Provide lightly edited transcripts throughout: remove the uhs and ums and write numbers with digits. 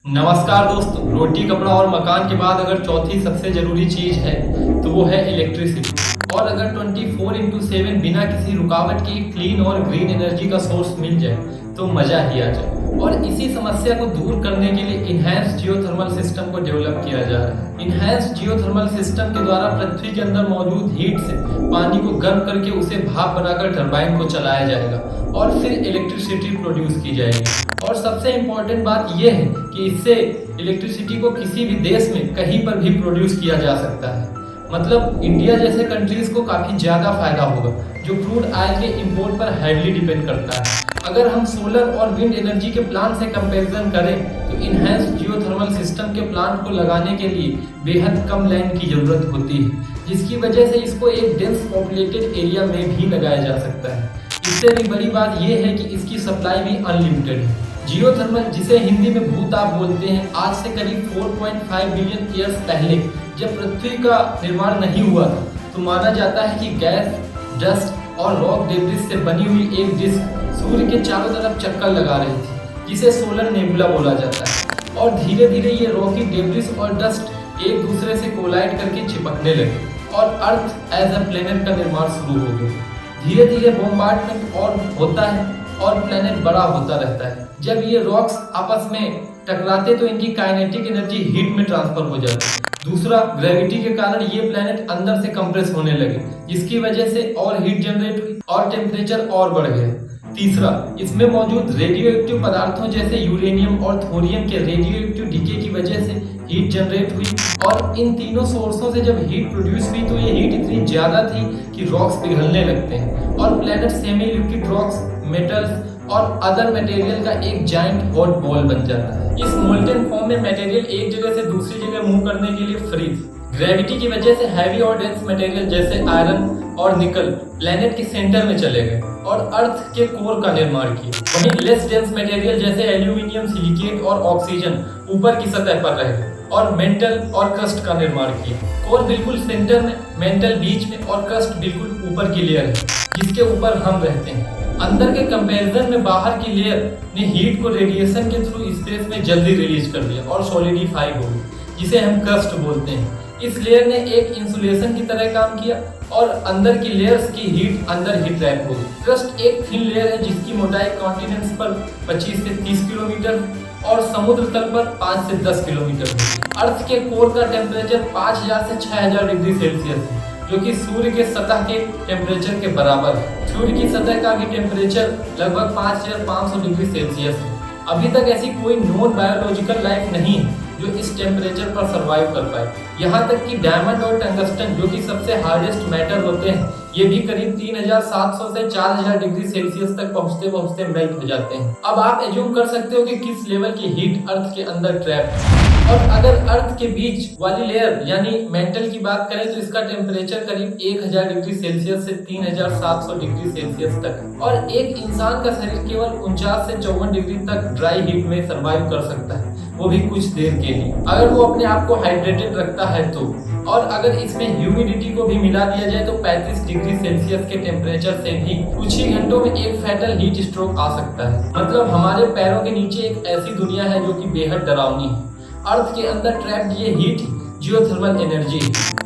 नमस्कार दोस्तों। रोटी कपड़ा और मकान के बाद अगर चौथी सबसे जरूरी चीज है तो वो है इलेक्ट्रिसिटी। और अगर 24x7 बिना किसी रुकावट के क्लीन और ग्रीन एनर्जी का सोर्स मिल जाए तो मजा ही आ जाए। और इसी समस्या को दूर करने के लिए इनहैंस जियोथर्मल सिस्टम को डेवलप किया जा रहा है। इनहैंस जियोथर्मल सिस्टम के द्वारा पृथ्वी के अंदर मौजूद हीट से पानी को गर्म करके उसे भाप बनाकर टरबाइन को चलाया जाएगा और फिर इलेक्ट्रिसिटी प्रोड्यूस की जाएगी। और सबसे इम्पोर्टेंट बात यह है कि इससे इलेक्ट्रिसिटी को किसी भी देश में कहीं पर भी प्रोड्यूस किया जा सकता है। मतलब इंडिया जैसे कंट्रीज को काफी ज्यादा फायदा होगा जो क्रूड ऑयल के इंपोर्ट पर हैवीली डिपेंड करता है। अगर हम सोलर और विंड एनर्जी के प्लांट से कंपैरिजन करें तो इनहैंस जियोथर्मल सिस्टम के प्लांट को लगाने के लिए बेहद कम लैंड की जरूरत होती है, जिसकी वजह से इसको एक डेंस पॉपुलेटेड एरिया में भी लगाया जा सकता है। इससे भी बड़ी बात यह है कि इसकी सप्लाई भी अनलिमिटेड है। जियोथर्मल, जिसे हिंदी में भूताप बोलते हैं, आज से करीब 4.5 बिलियन ईयर्स पहले जब पृथ्वी का निर्माण नहीं हुआ था तो माना जाता है कि गैस, डस्ट और रॉक डेब्रिस से बनी हुई एक डिस्क सूर्य के चारों तरफ चक्कर लगा रही थी, जिसे सोलर नेबुला बोला जाता है। और धीरे धीरे ये रॉकी डेब्रिस और डस्ट एक दूसरे से कोलाइड करके चिपकने लगे और अर्थ एज अ प्लेनेट का निर्माण शुरू हो गया। धीरे धीरे बॉम्बार्डमेंट और होता है और प्लेनेट बड़ा होता रहता है। जब ये रॉक्स आपस में टकराते तो इनकी काइनेटिक एनर्जी हीट में ट्रांसफर हो जाती है। दूसरा, ग्रेविटी के कारण ये प्लेनेट अंदर से कंप्रेस होने लगे, जिसकी वजह से और हीट जनरेट हुई और टेम्परेचर और बढ़ गया। तीसरा, इसमें मौजूद रेडियो एक्टिव पदार्थों जैसे यूरेनियम और थोरियम के रेडियो एक्टिव डीके की वजह से हीट जनरेट हुई। और इन तीनों सोर्सों से जब हीट प्रोड्यूस हुई तो ये हीट इतनी ज्यादा थी कि रॉक्स पिघलने लगते हैं और planet semi liquid rocks, metals और अदर मटेरियल का एक जाइंट हॉट बॉल बन जाता है। इस मोल्टेन फॉर्म में मटेरियल एक जगह से दूसरी जगह मूव करने के लिए फ्री थी। ग्रेविटी की वजह से हैवी और डेंस मटेरियल जैसे आयरन और निकल प्लेनेट के सेंटर में चले गए और अर्थ के कोर का निर्माण किया। वहीं लेस डेंस मटेरियल जैसे एल्यूमिनियम, सिलिकेट और ऑक्सीजन ऊपर की सतह पर रहे और मेंटल और क्रस्ट का निर्माण किया। कोर बिल्कुल सेंटर में, मेंटल बीच में और क्रस्ट बिल्कुल ऊपर की लेयर है जिसके ऊपर हम रहते हैं। अंदर के कंपैरिजन में बाहर की लेयर ने हीट को रेडिएशन के थ्रू स्पेस में जल्दी रिलीज कर दिया और सॉलिडिफाई हो गई, जिसे हम क्रस्ट बोलते हैं। इस लेयर ने एक इंसुलेशन की तरह काम किया और अंदर की लेयर्स की हीट अंदर ही ट्रैप हो गई। क्रस्ट एक थिन लेयर है जिसकी मोटाई कॉन्टिनेंट्स पर 25 से 30 किलोमीटर और समुद्र तल पर 5 से 10 किलोमीटर है। अर्थ के कोर का टेम्परेचर 5000 से 6000 डिग्री सेल्सियस है, जो कि सूर्य के सतह के टेम्परेचर के बराबर है। सूर्य की सतह का भी टेम्परेचर लगभग 5500 डिग्री सेल्सियस है। अभी तक ऐसी कोई नॉन बायोलॉजिकल लाइफ नहीं है जो इस टेम्परेचर पर सरवाइव कर पाए। यहाँ तक कि डायमंड और टंगस्टन, जो कि सबसे हार्डेस्ट मैटर होते हैं, ये भी करीब 3700 से 4000 डिग्री सेल्सियस तक पहुँचते पहुँचते मेल्ट हो जाते हैं। अब आप एज्यूम कर सकते हो कि किस लेवल की हीट अर्थ के अंदर ट्रैप है। और अगर अर्थ के बीच वाली लेयर यानी मेंटल की बात करें तो इसका टेम्परेचर करीब 1000 डिग्री सेल्सियस से 3700 डिग्री सेल्सियस तक है। और एक इंसान का शरीर केवल 49 से 54 डिग्री तक ड्राई हीट में सरवाइव कर सकता है, वो भी कुछ देर के लिए, अगर वो अपने आप को हाइड्रेटेड रखता है तो। और अगर इसमें ह्यूमिडिटी को भी मिला दिया जाए तो 35 डिग्री सेल्सियस के टेम्परेचर से भी कुछ ही घंटों में एक फैटल हीट स्ट्रोक आ सकता है। मतलब हमारे पैरों के नीचे एक ऐसी दुनिया है जो कि बेहद डरावनी है। अर्थ के अंदर ट्रैप्ड ये heat geothermal energy.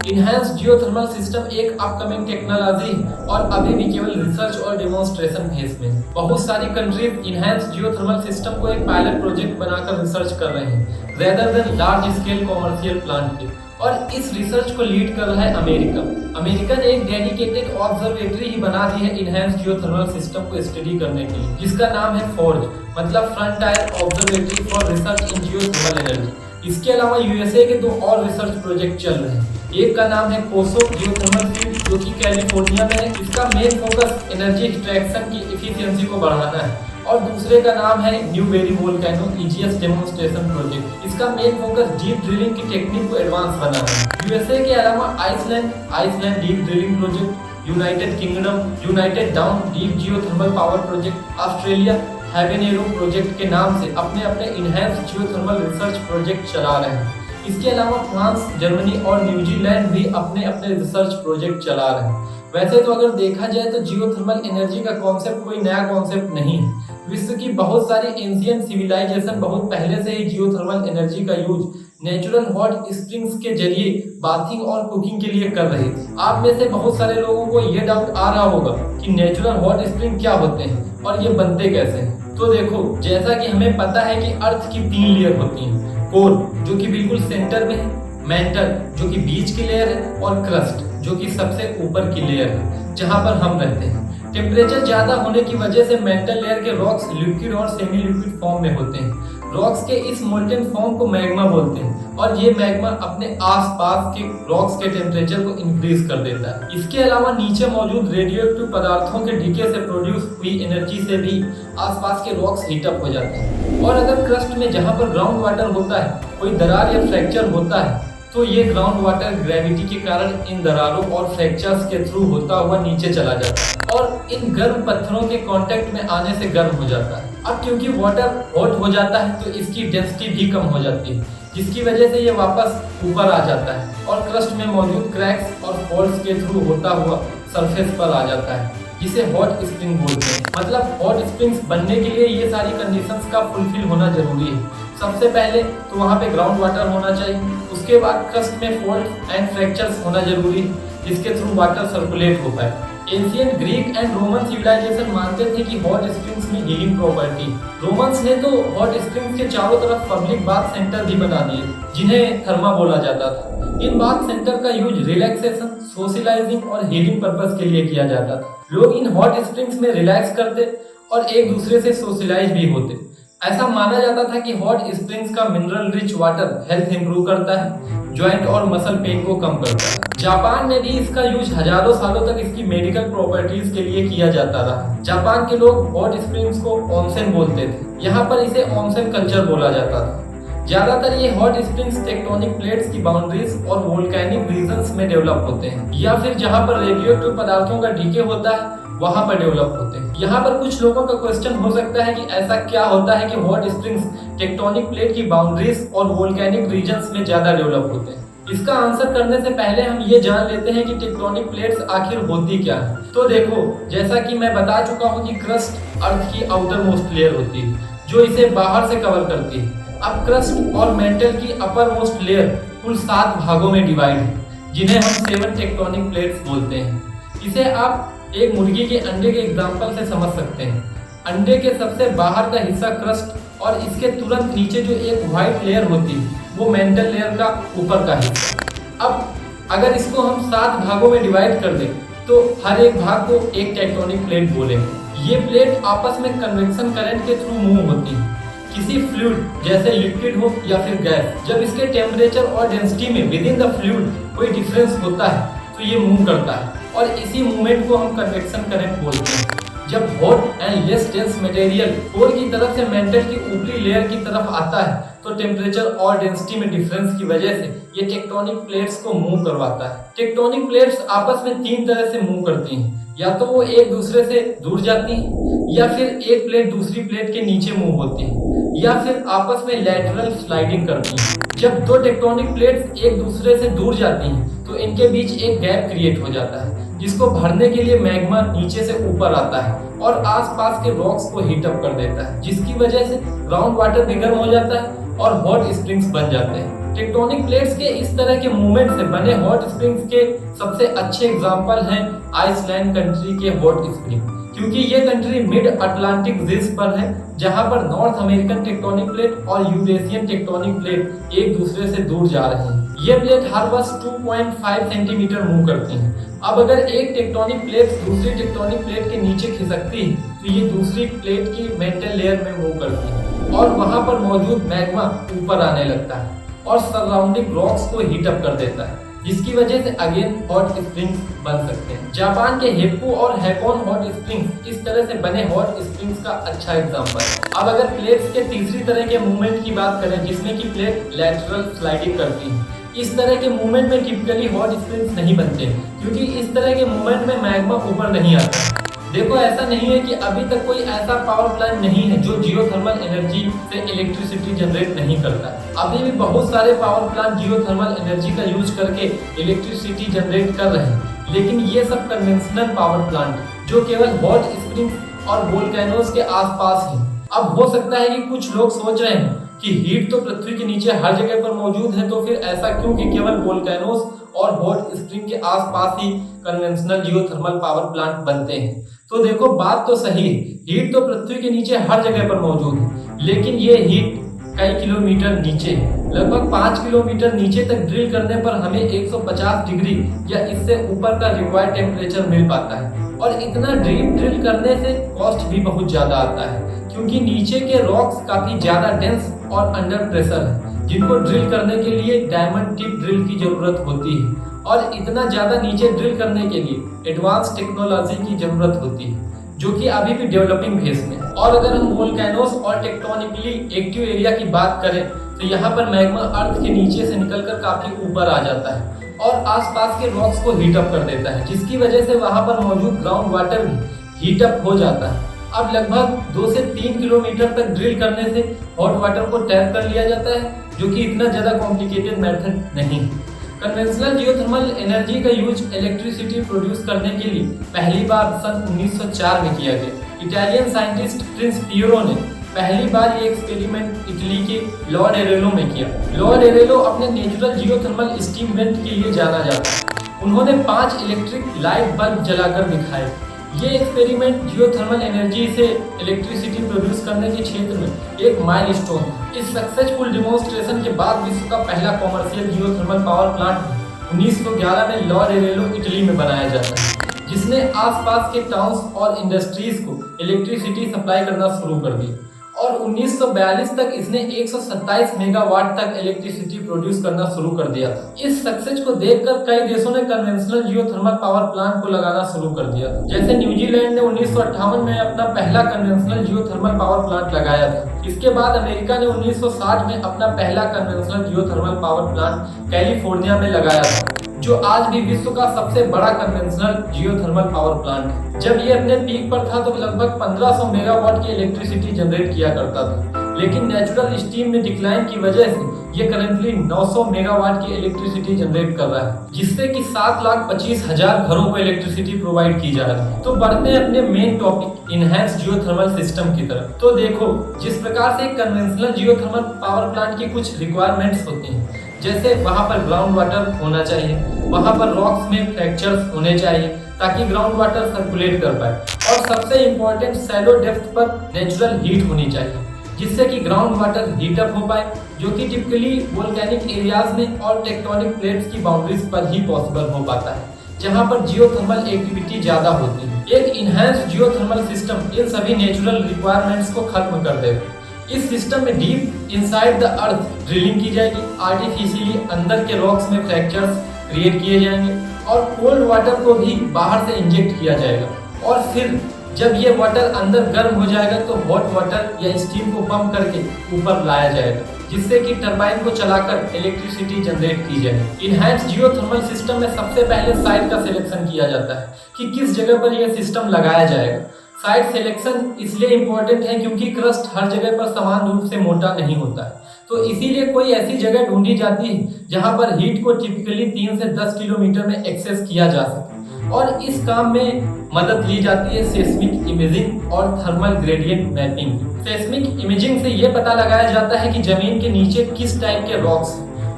Enhance geothermal system एक अपकमिंग टेक्नोलॉजी है और अभी भी केवल रिसर्च और डेमोन्स्ट्रेशन फेज में है। बहुत सारी कंट्रीज इनहैंस जियोथर्मल सिस्टम को एक पायलट प्रोजेक्ट बनाकर रिसर्च कर रहे हैं rather than large scale commercial plant के। और इस रिसर्च को लीड कर रहा है अमेरिका। अमेरिका ने एक डेडिकेटेड ऑब्जर्वेटरी ही बना दी है इनहैंस जियोथर्मल सिस्टम को स्टडी करने के लिए, जिसका नाम है फोर्ज, मतलब frontier observatory for research in geothermal energy. इसके अलावा यूएसए के 2 और रिसर्च प्रोजेक्ट चल रहे हैं। एक का नाम है कोसो जियोथर्मल फील्ड, जो कि कैलिफोर्निया में है। इसका मेन फोकस एनर्जी एक्सट्रैक्शन की एफिशिएंसी को बढ़ाना है। और दूसरे का नाम है Newberry volcano EGS demonstration project. इसका मेन फोकस डीप ड्रिलिंग की टेक्निक को एडवांस बनाना है। यूएसए के अलावा Iceland deep drilling project, United Kingdom United Down deep geothermal power project, Australia Habanero project के नाम से अपने अपने इनहैंस जियोथर्मल रिसर्च प्रोजेक्ट चला रहे हैं। इसके अलावा फ्रांस, जर्मनी और न्यूजीलैंड भी अपने अपने रिसर्च प्रोजेक्ट चला रहे हैं। वैसे तो अगर देखा जाए तो जियोथर्मल एनर्जी का कॉन्सेप्ट कोई नया कॉन्सेप्ट नहीं है। विश्व की बहुत सारी एंशिएंट सिविलाइजेशन बहुत पहले से ही जियोथर्मल एनर्जी का यूज नेचुरल हॉट स्प्रिंग्स के जरिए बाथिंग और कुकिंग के लिए कर रही थी। आप में से बहुत सारे लोगों को ये डाउट आ रहा होगा कि नेचुरल हॉट स्प्रिंग क्या होते हैं और ये बनते कैसे हैं। तो देखो, जैसा कि हमें पता है कि अर्थ की 3 लेयर होती हैं। कोर जो कि बिल्कुल सेंटर में है, मेंटल जो कि बीच की लेयर है, और क्रस्ट जो कि सबसे ऊपर की लेयर है जहां पर हम रहते हैं। टेम्परेचर ज्यादा होने की वजह से मेंटल लेयर के रॉक्स लिक्विड और सेमी लिक्विड फॉर्म में होते हैं। रॉक्स के इस मोल्टेन फॉर्म को मैग्मा बोलते हैं और ये मैग्मा अपने आसपास के रॉक्स के टेम्परेचर को इंक्रीज कर देता है। इसके अलावा नीचे मौजूद रेडियोएक्टिव पदार्थों के डीके से प्रोड्यूस हुई एनर्जी से भी आसपास के रॉक्स हीट अप हो जाते हैं। और अगर क्रस्ट में जहां पर ग्राउंड वाटर होता है कोई दरार या फ्रैक्चर होता है तो ये ग्राउंड वाटर ग्रेविटी के कारण इन दरारों और फ्रैक्चर्स के थ्रू होता हुआ नीचे चला जाता है और इन गर्म पत्थरों के कांटेक्ट में आने से गर्म हो जाता है। अब क्योंकि वाटर हॉट हो जाता है तो इसकी डेंसिटी भी कम हो जाती है, जिसकी वजह से ये वापस ऊपर आ जाता है और क्रस्ट में मौजूद क्रैक्स और फॉल्स के थ्रू होता हुआ सरफेस पर आ जाता है, जिसे हॉट स्प्रिंग बोलते हैं। मतलब हॉट स्प्रिंग्स बनने के लिए ये सारी कंडीशंस का फुलफिल होना जरूरी है। सबसे पहले तो वहाँ पे ग्राउंड वाटर होना चाहिए, उसके बाद क्रस्ट में फॉल्ट एंड फ्रैक्चर्स होना जरूरी है जिसके थ्रू वाटर सर्कुलेट हो पाए। Ancient Greek and Roman civilisation मानते थे कि हॉट स्प्रिंग्स में हीलिंग प्रॉपर्टी। रोमन्स ने तो हॉट स्प्रिंग्स के चारों तरफ पब्लिक बाथ सेंटर भी बना दिए जिन्हें थर्मा बोला जाता था। इन बाथ सेंटर का यूज रिलैक्सेशन, सोशलाइजिंग और हीलिंग पर्पस के लिए किया जाता था। लोग इन हॉट स्प्रिंग्स में रिलैक्स करते और एक दूसरे से सोशलाइज भी होते। ऐसा माना जाता था कि हॉट स्प्रिंग्स का mineral rich water health improve करता है, जॉइंट और मसल पेन को कम करता है। जापान में भी इसका यूज हजारों सालों तक इसकी मेडिकल प्रॉपर्टीज के लिए किया जाता रहा। जापान के लोग हॉट स्प्रिंग्स को ओनसेन बोलते थे, यहाँ पर इसे ओनसेन कल्चर बोला जाता था। ज्यादातर ये हॉट स्प्रिंग्स टेक्टोनिक प्लेट्स की बाउंड्रीज और वोल्केनिक रीजन्स में डेवलप होते हैं या फिर जहाँ पर रेडियोएक्टिव पदार्थों का डीके होता है वहां पर डेवलप होते हैं। यहाँ पर कुछ लोगों का क्वेश्चन हो सकता है कि ऐसा क्या होता है कि हॉट स्प्रिंग्स टेक्टोनिक प्लेट की बाउंड्रीज और वोल्केनिक रीजन्स में ज्यादा डेवलप होते हैं। इसका आंसर करने से पहले हम ये जान लेते हैं कि टेक्टोनिक प्लेट्स आखिर होती क्या है। तो देखो, जैसा कि मैं बता चुका हूँ कि क्रस्ट अर्थ की आउटर मोस्ट लेयर होती है जो इसे बाहर से कवर करती है। अब क्रस्ट और मेंटल की अपर मोस्ट लेयर कुल 7 भागों में डिवाइड है जिन्हें हम 7 टेक्टोनिक प्लेट्स बोलते हैं। इसे आप एक मुर्गी के अंडे के एग्जाम्पल से समझ सकते हैं। अंडे के सबसे बाहर का हिस्सा क्रस्ट और इसके तुरंत नीचे जो एक व्हाइट लेयर होती है वो मेंटल लेयर का ऊपर का हिस्सा। अब अगर इसको हम 7 भागों में डिवाइड कर दें तो हर एक भाग को एक टेक्टोनिक प्लेट बोलेंगे। ये प्लेट आपस में कन्वेक्शन करंट के थ्रू मूव होती है। किसी फ्लूइड जैसे लिक्विड हो या फिर गैस, जब इसके टेम्परेचर और डेंसिटी में विद इन द फ्लूइड कोई डिफरेंस होता है तो ये मूव करता है और इसी मूवमेंट को हम कन्वेक्शन करंट बोलते हैं। जब hot and less dense material core की तरफ से मेंटल की ऊपरी लेयर की तरफ आता है तो टेम्परेचर और डेंसिटी में डिफरेंस की वजह से ये टेक्टोनिक प्लेट्स को मूव करवाता है। टेक्टोनिक प्लेट्स आपस में 3 तरह से मूव करती हैं। या तो वो एक दूसरे से दूर जाती हैं, या फिर एक प्लेट दूसरी प्लेट के नीचे मूव होती है, या फिर आपस में लैटरल स्लाइडिंग करती हैं। जब 2 टेक्टोनिक प्लेट्स एक दूसरे से दूर जाती हैं तो इनके बीच एक गैप क्रिएट हो जाता है जिसको भरने के लिए मैग्मा नीचे से ऊपर आता है और आसपास के रॉक्स को हीट अप कर देता है, जिसकी वजह से ग्राउंड वाटर भी गर्म हो जाता है और हॉट स्प्रिंग्स बन जाते हैं। टेक्टोनिक प्लेट्स के इस तरह के मूवमेंट से बने हॉट स्प्रिंग्स के सबसे अच्छे एग्जांपल हैं आइसलैंड कंट्री के हॉट स्प्रिंग, क्योंकि ये कंट्री मिड अटलांटिक जिस पर है जहां पर नॉर्थ अमेरिकन टेक्टोनिक प्लेट और यूरेशियन टेक्टोनिक प्लेट एक दूसरे से दूर जा रहे हैं। ये प्लेट हर वर्ष 2.5 सेंटीमीटर मूव करती हैं। अब अगर एक टेक्टोनिक प्लेट दूसरी टेक्टोनिक प्लेट के नीचे खिसकती है तो ये दूसरी प्लेट की मेंटल लेयर में मूव करती है और वहां पर मौजूद मैग्मा ऊपर आने लगता है और सराउंडिंग रॉक्स को हीट अप कर देता है, जिसकी वजह से अगेन हॉट स्प्रिंग्स बन सकते हैं। जापान के हेप्पू और हैकोन हॉट स्प्रिंग्स इस तरह से बने हॉट स्प्रिंग्स का अच्छा एग्जांपल है। अब अगर प्लेट्स के तीसरी तरह के मूवमेंट की बात करें जिसमें कि प्लेट लैटरल स्लाइडिंग करती है, इस तरह के मूवमेंट में टिपिकली हॉट स्प्रिंग्स नहीं बनते क्योंकि इस तरह के मूवमेंट में मैग्मा ऊपर नहीं आता। देखो, ऐसा नहीं है कि अभी तक कोई ऐसा पावर प्लांट नहीं है जो जियोथर्मल एनर्जी से इलेक्ट्रिसिटी जनरेट नहीं करता। अभी भी बहुत सारे पावर प्लांट जियोथर्मल एनर्जी का यूज करके इलेक्ट्रिसिटी जनरेट कर रहे हैं, लेकिन ये सब कन्वेंशनल पावर प्लांट जो केवल हॉट स्प्रिंग्स और वोल्केनोज के आसपास हैं। अब हो सकता है कि कुछ लोग सोच रहे हैं कि हीट तो पृथ्वी के नीचे हर जगह पर मौजूद है, तो फिर ऐसा क्यों कि केवल वोल्केनोज और हॉट स्प्रिंग के आसपास ही कन्वेंशनल जियोथर्मल पावर प्लांट बनते हैं। तो देखो, बात तो सही है, हीट तो पृथ्वी के नीचे हर जगह पर मौजूद है, लेकिन ये हीट कई किलोमीटर नीचे, लगभग 5 किलोमीटर नीचे तक ड्रिल करने पर हमें 150 डिग्री या इससे ऊपर का रिक्वायर्ड टेम्परेचर मिल पाता है। और इतना डीप ड्रिल करने से कॉस्ट भी बहुत ज्यादा आता है, क्योंकि नीचे के रॉक्स काफी ज्यादा डेंस और अंडर प्रेशर है, जिनको ड्रिल करने के लिए डायमंड टिप ड्रिल की जरूरत होती है। और इतना ज्यादा नीचे ड्रिल करने के लिए एडवांस टेक्नोलॉजी की जरूरत होती है, जो कि अभी भी डेवलपिंग फेज में है। और अगर हम वोल्केनोस और टेक्टोनिकली एक्टिव एरिया की बात करें तो यहाँ पर मैग्मा अर्थ के नीचे से निकलकर काफी ऊपर आ जाता है और आसपास के रॉक्स को हीट अप कर देता है, जिसकी वजह से वहां पर मौजूद ग्राउंड वाटर भी हीट अप हो जाता है। अब लगभग 2 से 3 किलोमीटर तक ड्रिल करने से हॉट वाटर को टैप कर लिया जाता है, जो कि इतना ज्यादा कॉम्प्लिकेटेड मेथड नहीं है। कन्वेंशनल जियोथर्मल एनर्जी का यूज इलेक्ट्रिसिटी प्रोड्यूस करने के लिए पहली बार सन 1904 में किया गया। इटालियन साइंटिस्ट प्रिंस पियरो ने पहली बार ये एक्सपेरिमेंट इटली के लॉर्ड एरेलो में किया। लॉर्ड एरेलो अपने नेचुरल जियोथर्मल स्टीम वेंट के लिए जाना जाता है। उन्होंने 5 इलेक्ट्रिक लाइट बल्ब जलाकर दिखाए। ये एक्सपेरिमेंट जियोथर्मल एनर्जी से इलेक्ट्रिसिटी प्रोड्यूस करने के क्षेत्र में एक माइलस्टोन। इस सक्सेसफुल डिमोन्स्ट्रेशन के बाद विश्व का पहला कॉमर्शियल जियोथर्मल पावर प्लांट 1911 में लॉर्ड एरेलो इटली में बनाया जाता है, जिसने आसपास के टाउन्स और इंडस्ट्रीज को इलेक्ट्रिसिटी सप्लाई करना शुरू कर दी। और 1942 तक इसने 127 मेगावाट तक इलेक्ट्रिसिटी प्रोड्यूस करना शुरू कर दिया था। इस सक्सेस को देखकर कई देशों ने कन्वेंशनल जियोथर्मल पावर प्लांट को लगाना शुरू कर दिया था। जैसे न्यूजीलैंड ने 1958 में अपना पहला कन्वेंशनल जियोथर्मल पावर प्लांट लगाया था। इसके बाद अमेरिका ने 1960 में अपना पहला conventional geothermal power plant California में लगाया था, जो आज भी विश्व का सबसे बड़ा कन्वेंशनल जियोथर्मल पावर प्लांट है। जब ये अपने पीक पर था तो लगभग 1500 मेगावाट की इलेक्ट्रिसिटी जनरेट किया करता था, लेकिन नेचुरल स्टीम में डिक्लाइन की वजह से ये करंटली 900 मेगावाट की इलेक्ट्रिसिटी जनरेट कर रहा है, जिससे कि 7,25,000 घरों को इलेक्ट्रिसिटी प्रोवाइड की जा रही है। तो बढ़ते हैं अपने main topic enhance geothermal system की तरफ। तो देखो, जिस प्रकार से कन्वेंशनल जियोथर्मल पावर प्लांट की कुछ रिक्वायरमेंट्स होती हैं, जैसे वहां पर ग्राउंड वाटर होना चाहिए, वहां पर रॉक्स में फ्रैक्चर्स होने चाहिए ताकि ग्राउंड वाटर सर्कुलेट कर पाए, और सबसे इम्पोर्टेंट शैलो डेप्थ पर नेचुरल हीट होनी चाहिए, जिससे कि ग्राउंड वाटर हीट अप हो पाए, जो कि टिपिकली वोल्केनिक एरियाज में और टेक्टोनिक प्लेट्स की बाउंड्रीज पर ही पॉसिबल हो पाता है, जहां पर जियोथर्मल एक्टिविटी ज्यादा होती है। एक इनहैंस्ड जियोथर्मल सिस्टम इन सभी नेचुरल रिक्वायरमेंट्स को खत्म कर देगा। इस सिस्टम में deep inside the earth drilling की जाएगी, आर्टिफिशियली अंदर के रॉक्स में फ्रैक्चर्स क्रिएट किए जाएंगे और कोल्ड वाटर को भी बाहर से इंजेक्ट किया जाएगा, और फिर जब ये वाटर अंदर गर्म हो जाएगा तो हॉट वाटर या स्टीम को पंप करके ऊपर लाया जाएगा, जिससे कि टरबाइन को चलाकर इलेक्ट्रिसिटी जनरेट की जाएगी। इनहैंस्ड जियोथर्मल सिस्टम में सबसे पहले साइट का सिलेक्शन किया जाता है कि किस जगह पर यह सिस्टम लगाया जाएगा। साइट सिलेक्शन इसलिए इम्पोर्टेंट है क्योंकि क्रस्ट हर जगह पर समान रूप से मोटा नहीं होता है, तो इसीलिए कोई ऐसी जगह ढूंढी जाती है जहां पर हीट को टिपिकली 3 से 10 किलोमीटर में एक्सेस किया जा सके, और इस काम में मदद ली जाती है सेस्मिक इमेजिंग और thermal gradient mapping. Seismic imaging से यह पता लगाया जाता है कि जमीन के नीचे किस टाइप के रॉक्स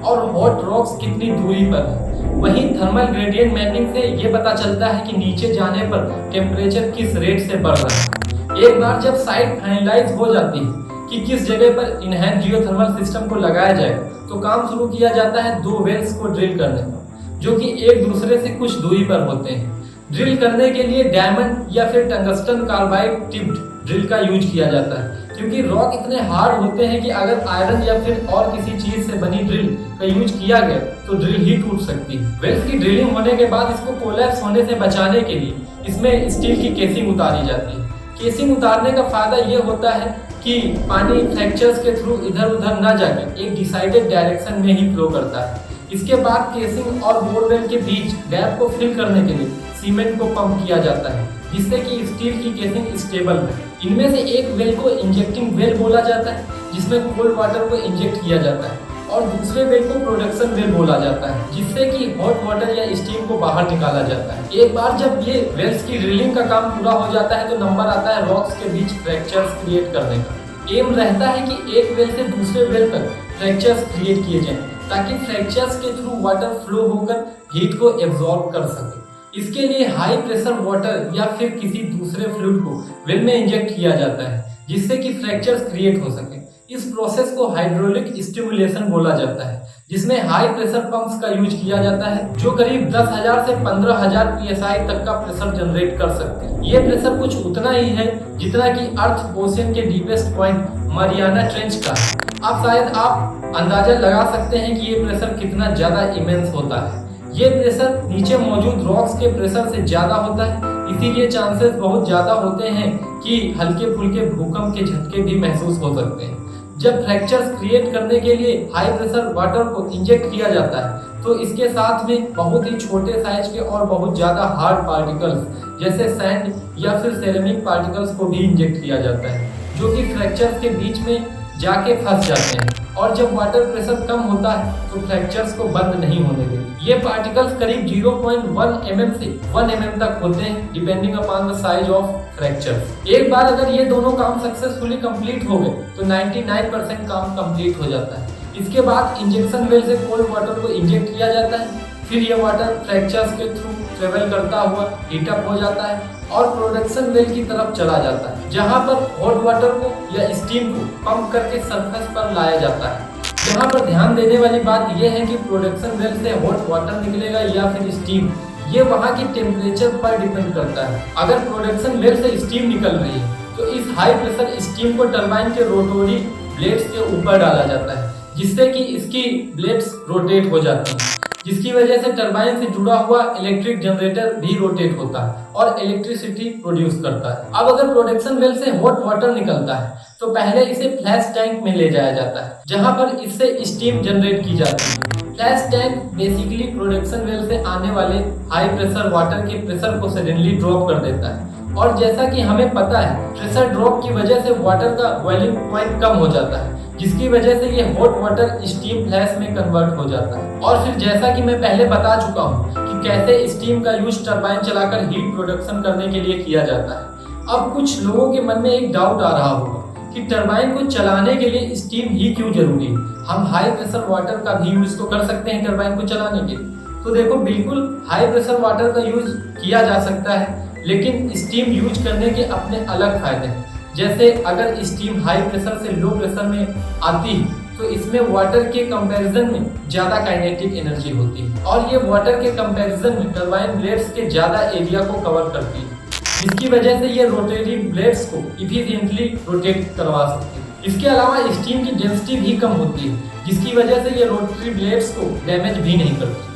और हॉट रॉक्स कितनी दूरी पर है। वहीं थर्मल ग्रेडियंट मैपिंग से ये पता चलता है कि नीचे जाने पर टेम्परेचर किस रेट से बढ़ रहा है। एक बार जब साइट फाइनलाइज हो जाती है कि किस जगह पर इनहैंस्ड जियोथर्मल सिस्टम को लगाया जाए, तो काम शुरू किया जाता है 2 वेल्स को ड्रिल करने का, जो कि एक दूसरे से कुछ दूरी पर होते हैं। ड्रिल करने के लिए डायमंड या फिर टंगस्टन कार्बाइड टिप्ड ड्रिल का यूज किया जाता है, क्योंकि रॉक इतने हार्ड होते हैं कि अगर आयरन या फिर और किसी चीज से बनी ड्रिल का यूज किया गया तो ड्रिल ही टूट सकती है। वेल्स की ड्रिलिंग होने के बाद इसको कोलैप्स होने से बचाने के लिए इसमें स्टील की केसिंग उतारी जाती है। केसिंग उतारने का फायदा ये होता है कि पानी फ्रैक्चर्स के थ्रू इधर उधर न जाकर एक डिसाइडेड डायरेक्शन में ही फ्लो करता है। इसके बाद केसिंग और बोरवेल के बीच गैप को फिल करने के लिए सीमेंट को पंप किया जाता है, जिससे कि स्टील की केसिंग स्टेबल है। इनमें से एक वेल को इंजेक्टिंग वेल बोला जाता है, जिसमें कोल्ड वाटर को इंजेक्ट किया जाता है, और दूसरे वेल को प्रोडक्शन वेल बोला जाता है, जिससे कि हॉट वाटर या स्टीम को बाहर निकाला जाता है। एक बार जब ये वेल्स की ड्रिलिंग का काम पूरा हो जाता है तो नंबर आता है रॉक्स के बीच फ्रैक्चर्स क्रिएट करने का। एम रहता है कि एक वेल से दूसरे वेल तक फ्रैक्चर्स क्रिएट किए जाएं, ताकि फ्रैक्चर्स के थ्रू वाटर फ्लो होकर हीट को एब्जॉर्ब कर सके। इसके लिए हाई प्रेशर वाटर या फिर किसी दूसरे फ्लूइड को वेल में इंजेक्ट किया जाता है, जिससे कि फ्रैक्चर्स क्रिएट हो सके। इस प्रोसेस को हाइड्रोलिक स्टिमुलेशन बोला जाता है, जिसमें हाई प्रेशर पंप्स का यूज किया जाता है, जो करीब 10,000 से 15,000 psi तक का प्रेशर जनरेट कर सकते हैं। ये प्रेशर कुछ उतना ही है जितना कि अर्थ ओशियन के डीपेस्ट पॉइंट मारियाना ट्रेंच का है। अब शायद आप अंदाजा लगा सकते हैं कि ये प्रेशर कितना ज्यादा इमेंस होता है। ये प्रेशर नीचे मौजूद रॉक्स के प्रेशर से ज्यादा होता है, इसीलिए चांसेस बहुत ज्यादा होते हैं कि हल्के फुल्के भूकंप के झटके भी महसूस हो सकते हैं। जब फ्रैक्चर्स क्रिएट करने के लिए हाई प्रेशर वाटर को इंजेक्ट किया जाता है तो इसके साथ में बहुत ही छोटे साइज के और बहुत ज्यादा हार्ड पार्टिकल्स जैसे सैंड या फिर सेरेमिक पार्टिकल्स को भी इंजेक्ट किया जाता है, जो कि फ्रैक्चर्स के बीच में जाके फंस जाते हैं। और जब वाटर प्रेशर कम होता है तो फ्रैक्चर्स को बंद नहीं होने देते। ये पार्टिकल्स करीब 0.1 mm से 1 mm तक होते हैं, depending upon the size of fracture. एक बार अगर ये दोनों काम सक्सेसफुली कंप्लीट हो गए तो 99% काम कंप्लीट हो जाता है। इसके बाद इंजेक्शन वेल से कोल्ड वाटर को इंजेक्ट किया जाता है, फिर यह वाटर फ्रैक्चर्स के थ्रू ट्रेवल करता हुआ हीटअप हो जाता है और प्रोडक्शन वेल की तरफ चला जाता है, जहां पर हॉट वाटर को या स्टीम को पंप करके सरफेस पर लाया जाता है। यहाँ पर ध्यान देने वाली बात यह है कि प्रोडक्शन वेल से हॉट वाटर निकलेगा या फिर स्टीम, ये वहाँ की टेम्परेचर पर डिपेंड करता है। अगर प्रोडक्शन वेल से स्टीम निकल रही है तो इस हाई प्रेशर स्टीम को टरबाइन के रोटरी ब्लेड्स के ऊपर डाला जाता है, जिससे कि इसकी ब्लेड्स रोटेट हो जाती हैं, जिसकी वजह से टरबाइन से जुड़ा हुआ इलेक्ट्रिक जनरेटर भी रोटेट होता है और इलेक्ट्रिसिटी प्रोड्यूस करता है। अब अगर प्रोडक्शन वेल से हॉट वाटर निकलता है तो पहले इसे फ्लैश टैंक में ले जाया जाता है, जहां पर इससे स्टीम जनरेट की जाती है। Flash tank basically production well से आने वाले हाई प्रेशर वाटर के प्रेशर को सडनली ड्रॉप कर देता है, और जैसा कि हमें पता है प्रेशर ड्रॉप की वजह से वाटर का बॉइलिंग पॉइंट कम हो जाता है, जिसकी वजह से ये हॉट वाटर स्टीम फ्लैश में कन्वर्ट हो जाता है। और फिर जैसा कि मैं पहले बता चुका हूँ कि कैसे स्टीम का यूज टरबाइन चलाकर हीट प्रोडक्शन करने के लिए किया जाता है। अब कुछ लोगों के मन में एक डाउट आ रहा होगा कि टरबाइन को चलाने के लिए स्टीम ही क्यों जरूरी है, हम हाई प्रेशर वाटर का भी यूज तो कर सकते हैं टरबाइन को चलाने के लिए। तो देखो, बिल्कुल हाई प्रेशर वाटर का यूज किया जा सकता है, लेकिन स्टीम यूज करने के अपने अलग फायदे हैं। जैसे अगर स्टीम हाई प्रेशर से लो प्रेशर में आती है तो इसमें वाटर के कंपैरिजन में ज्यादा काइनेटिक एनर्जी होती है, और ये वाटर के कंपैरिजन में टरबाइन ब्लेड्स के ज्यादा एरिया को कवर करती है, जिसकी वजह से ये रोटरी ब्लेड्स को इफिशिएंटली रोटेट करवा सकती है। इसके अलावा स्टीम की डेंसिटी भी कम होती है, जिसकी वजह से ये रोटरी ब्लेड्स को डैमेज भी नहीं करती।